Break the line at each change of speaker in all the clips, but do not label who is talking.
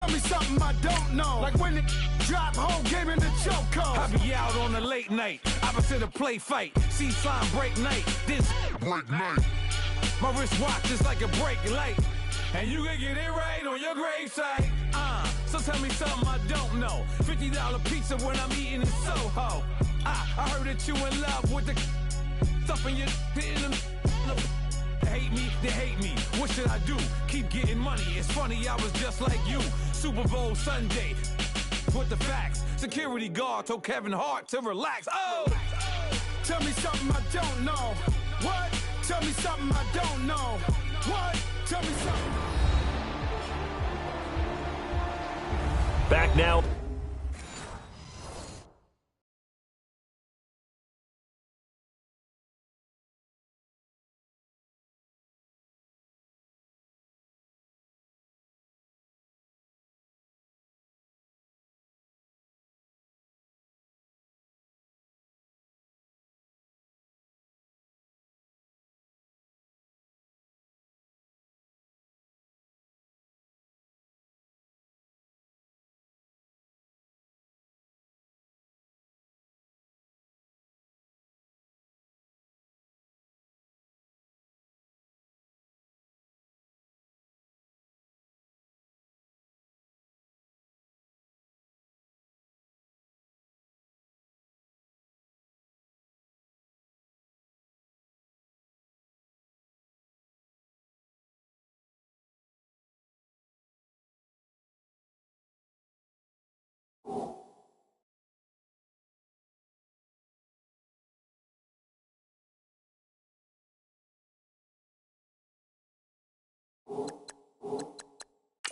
Tell me something I don't know. Like when it drop whole game in the chokehold. I be out on a late night, opposite a play fight. See sign break night, this break night. My wristwatch is like a brake light. And you can get it right on your gravesite. So tell me something I don't know. $50 pizza when I'm eating in Soho. I heard that you in love with the stuff in your they hate me. What should I do? Keep getting money. It's funny, I was just like you. Super Bowl Sunday with the facts. Security guard told Kevin Hart to relax. Oh! Tell me something I don't know. What? Tell me something I don't know. What? Tell me something.
Back now.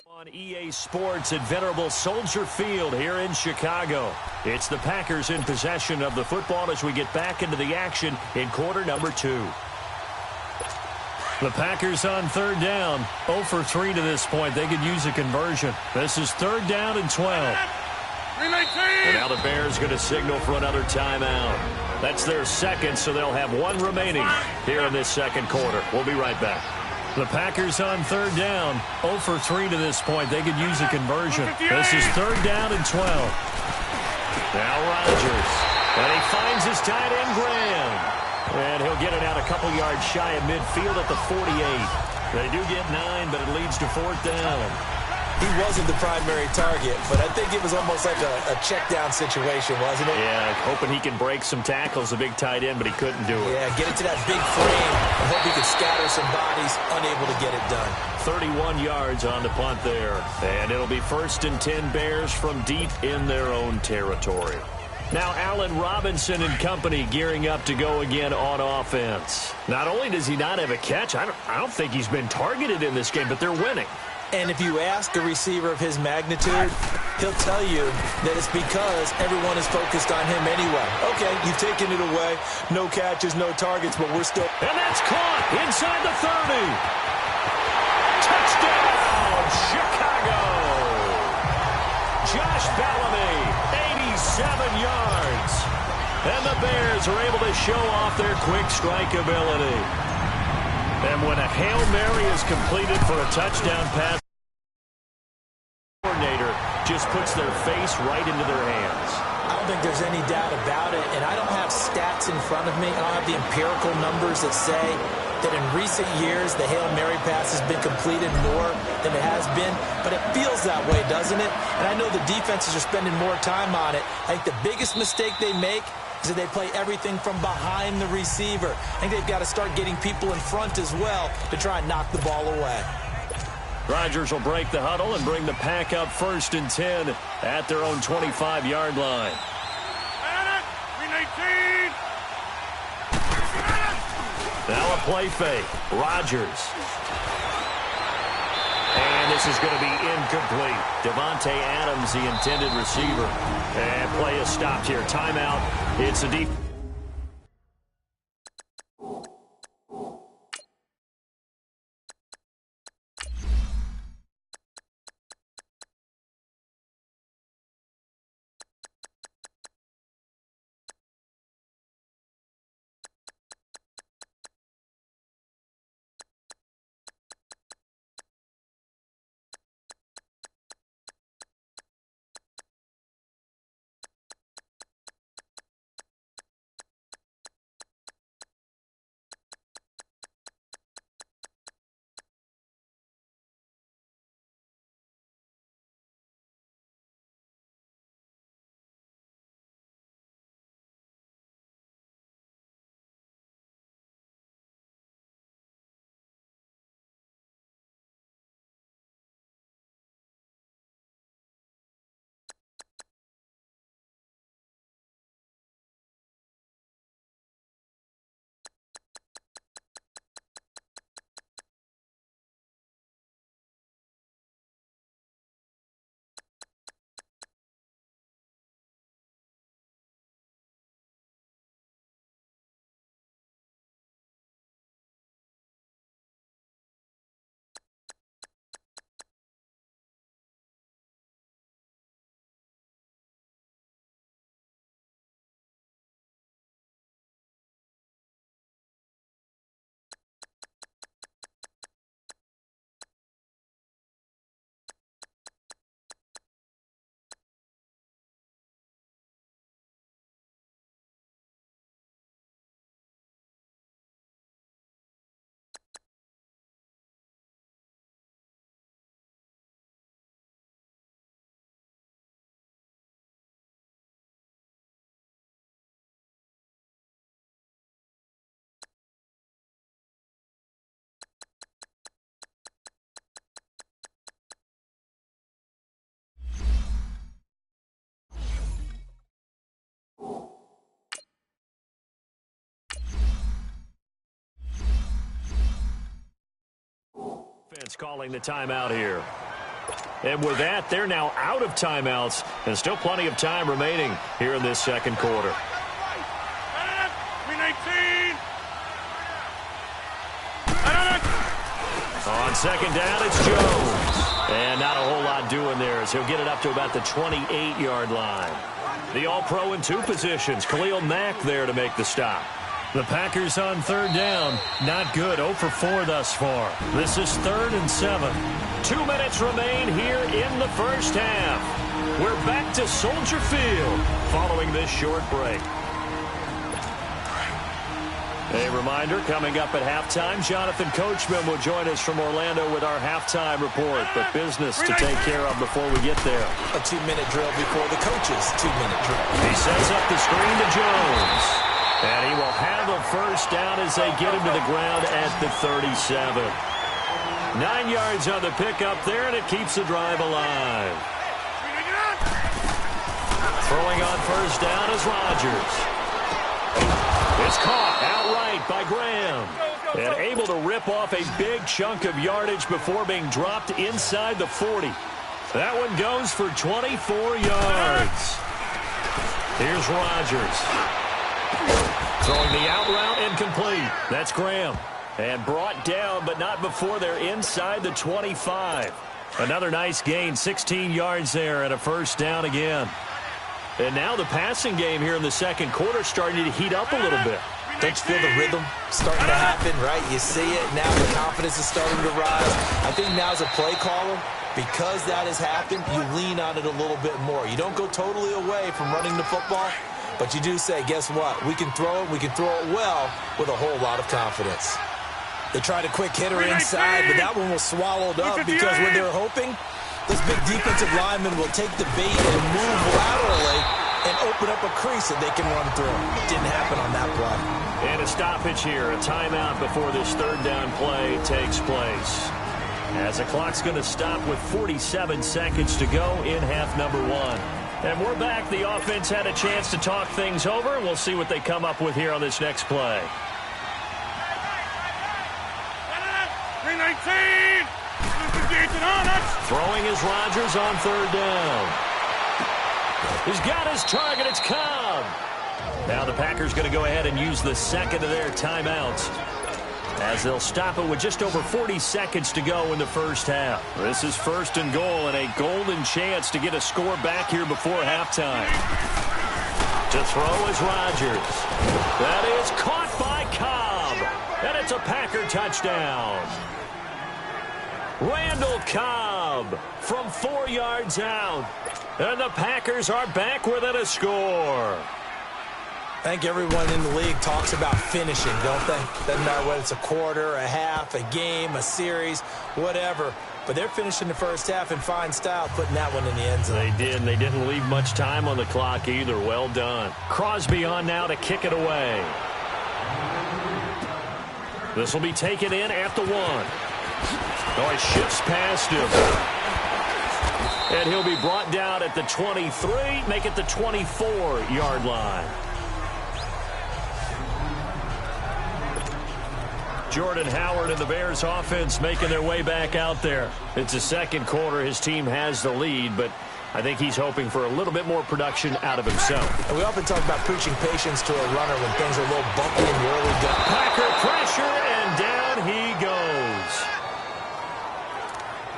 On EA Sports at Venerable Soldier Field here in Chicago. It's the Packers in possession of the football as we get back into the action in quarter number 2. The Packers on third down. 0 for 3 to this point. They could use a conversion. This is third down and 12. And now the Bears going to signal for another timeout. That's their second, so they'll have one remaining here in this second quarter. We'll be right back. The Packers on third down. 0 for 3 to this point. They could use a conversion. This is third down and 12. Now Rodgers. And he finds his tight end, Graham. And he'll get it out a couple yards shy of midfield at the 48. They do get 9, but it leads to fourth down.
He wasn't the primary target, but I think it was almost like a check-down situation, wasn't it?
Yeah, hoping he can break some tackles, a big tight end, but he couldn't do it.
Yeah, get it to that big frame. I hope he could scatter some bodies, unable to get it done.
31 yards on the punt there. And it'll be first and 10 Bears from deep in their own territory. Now Allen Robinson and company gearing up to go again on offense. Not only does he not have a catch, I don't think he's been targeted in this game, but they're winning.
And if you ask a receiver of his magnitude, he'll tell you that it's because everyone is focused on him anyway. Okay, you've taken it away. No catches, no targets, but we're still...
And that's caught inside the 30. Touchdown, Chicago. Josh Bellamy, 87 yards. And the Bears are able to show off their quick strike ability. And when a Hail Mary is completed for a touchdown pass, the coordinator just puts their face right into their hands.
I don't think there's any doubt about it, and I don't have stats in front of me. I don't have the empirical numbers that say that in recent years the Hail Mary pass has been completed more than it has been, but it feels that way, doesn't it? And I know the defenses are spending more time on it. I think the biggest mistake they make is that they play everything from behind the receiver. I think they've got to start getting people in front as well to try and knock the ball away.
Rodgers will break the huddle and bring the Pack up first and 10 at their own 25-yard line. Now a play fake. Rodgers. And this is going to be incomplete. Devontae Adams, the intended receiver. And play is stopped here. Timeout. It's a deep... defense calling the timeout here. And with that, they're now out of timeouts, and still plenty of time remaining here in this second quarter. On second down, it's Jones. And not a whole lot doing there as he'll get it up to about the 28-yard line. The All-Pro in two positions. Khalil Mack there to make the stop. The Packers on third down. Not good. 0 for 4 thus far. This is 3rd and 7. 2 minutes remain here in the first half. We're back to Soldier Field following this short break. A reminder, coming up at halftime, Jonathan Coachman will join us from Orlando with our halftime report. But business to take care of before we get there.
A 2-minute drill before the coach's 2-minute drill.
He sets up the screen to Jones. And he will have a first down as they get him to the ground at the 37. 9 yards on the pickup there, and it keeps the drive alive. Throwing on first down is Rodgers. It's caught outright by Graham. And able to rip off a big chunk of yardage before being dropped inside the 40. That one goes for 24 yards. Here's Rodgers. Throwing the out route incomplete. That's Graham. And brought down, but not before they're inside the 25. Another nice gain, 16 yards there, and a first down again. And now the passing game here in the second quarter starting to heat up a little bit.
Don't you feel the rhythm starting to happen, right? You see it. Now the confidence is starting to rise. I think now as a play caller, because that has happened, you lean on it a little bit more. You don't go totally away from running the football, but you do say, guess what? We can throw it. We can throw it well with a whole lot of confidence. They tried a quick hitter inside, but that one was swallowed up because when they're hoping, this big defensive lineman will take the bait and move laterally and open up a crease that they can run through. It didn't happen on that play.
And a stoppage here, a timeout before this third down play takes place. As the clock's going to stop with 47 seconds to go in half number 1. And we're back. The offense had a chance to talk things over, and we'll see what they come up with here on this next play.
319!
Throwing is Rodgers on third down. He's got his target. It's Cobb. Now the Packers going to go ahead and use the second of their timeouts as they'll stop it with just over 40 seconds to go in the first half. This is 1st and goal and a golden chance to get a score back here before halftime. To throw is Rodgers. That is caught by Cobb. And it's a Packer touchdown. Randall Cobb from 4 yards out. And the Packers are back within a score.
I think everyone in the league talks about finishing, don't they? Doesn't matter whether it's a quarter, a half, a game, a series, whatever. But they're finishing the first half in fine style, putting that one in the end zone.
They did, and they didn't leave much time on the clock either. Well done. Crosby on now to kick it away. This will be taken in at the 1. Oh, he shifts past him. And he'll be brought down at the 23, make it the 24-yard line. Jordan Howard and the Bears offense making their way back out there. It's the second quarter. His team has the lead, but I think he's hoping for a little bit more production out of himself.
And we often talk about preaching patience to a runner when things are a little bumpy in the early going.
Packer pressure, and down he goes.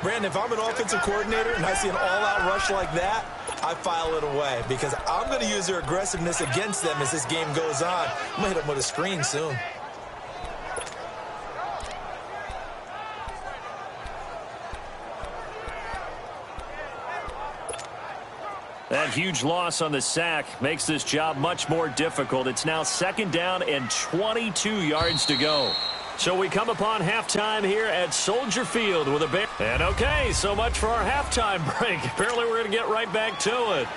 Brandon, if I'm an offensive coordinator and I see an all-out rush like that, I file it away because I'm going to use their aggressiveness against them as this game goes on. I'm going to hit them with a screen soon.
That huge loss on the sack makes this job much more difficult. It's now 2nd down and 22 yards to go. So we come upon halftime here at Soldier Field with a Bear. And okay, so much for our halftime break. Apparently we're going to get right back to it.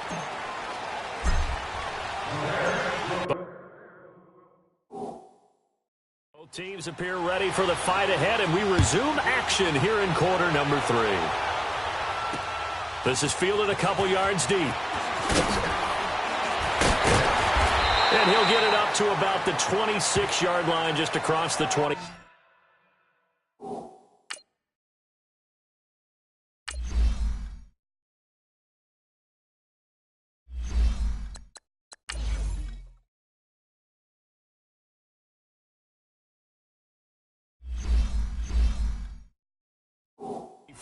Both teams appear ready for the fight ahead, and we resume action here in quarter number 3. This is fielded a couple yards deep. And he'll get it up to about the 26-yard line just across the 20.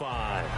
5.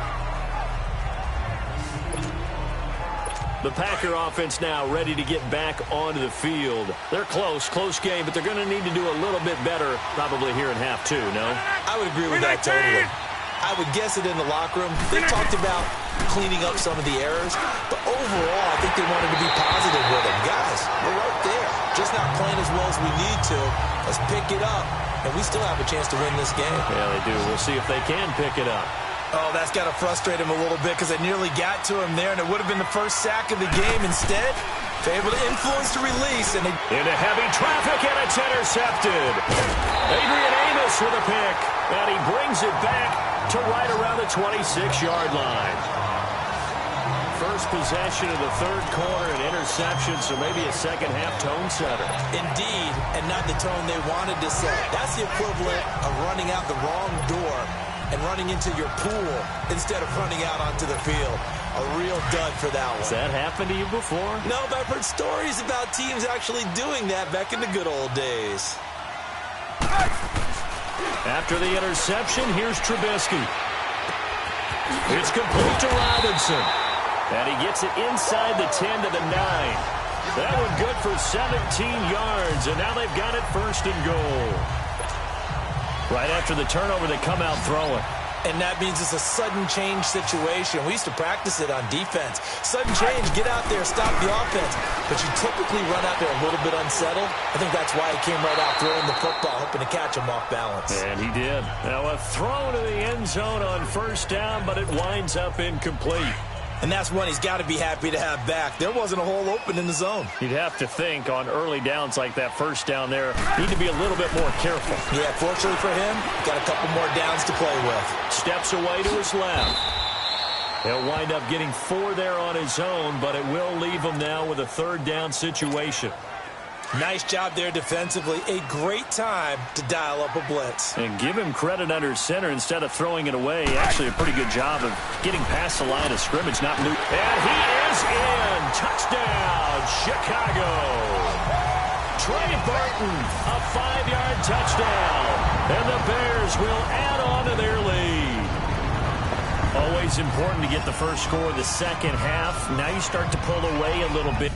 The Packer offense now ready to get back onto the field. They're close game, but they're going to need to do a little bit better probably here in half 2, no?
I would agree with that totally. I would guess it in the locker room. They talked about cleaning up some of the errors, but overall, I think they wanted to be positive with them. Guys, we're right there. Just not playing as well as we need to. Let's pick it up, and we still have a chance to win this game.
Yeah, they do. We'll see if they can pick it up.
Oh, that's got to frustrate him a little bit because I nearly got to him there, and it would have been the first sack of the game. Instead, they're able to influence the release. And
into heavy traffic, and it's intercepted. Adrian Amos with a pick, and he brings it back to right around the 26-yard line. First possession of the third quarter, an interception, so maybe a second-half tone setter.
Indeed, and not the tone they wanted to set. That's the equivalent of running out the wrong door and running into your pool instead of running out onto the field. A real dud for that one.
Has that happened to you before?
No, but I've heard stories about teams actually doing that back in the good old days.
After the interception, here's Trubisky. It's complete to Robinson. And he gets it inside the 10 to the 9. That one good for 17 yards, and now they've got it first and goal. Right after the turnover, they come out throwing.
And that means it's a sudden change situation. We used to practice it on defense. Sudden change, get out there, stop the offense. But you typically run out there a little bit unsettled. I think that's why he came right out throwing the football, hoping to catch him off balance.
And he did. Now a throw to the end zone on first down, but it winds up incomplete.
And that's one he's got to be happy to have back. There wasn't a hole open in the zone.
You'd have to think on early downs like that first down there, need to be a little bit more careful.
Yeah, fortunately for him, got a couple more downs to play with.
Steps away to his left. He'll wind up getting 4 there on his own, but it will leave him now with a third down situation.
Nice job there defensively. A great time to dial up a blitz.
And give him credit under center instead of throwing it away. Actually a pretty good job of getting past the line of scrimmage. And he is in. Touchdown, Chicago. Trey Burton, a 5-yard touchdown. And the Bears will add on to their lead. Always important to get the first score of the second half. Now you start to pull away a little bit.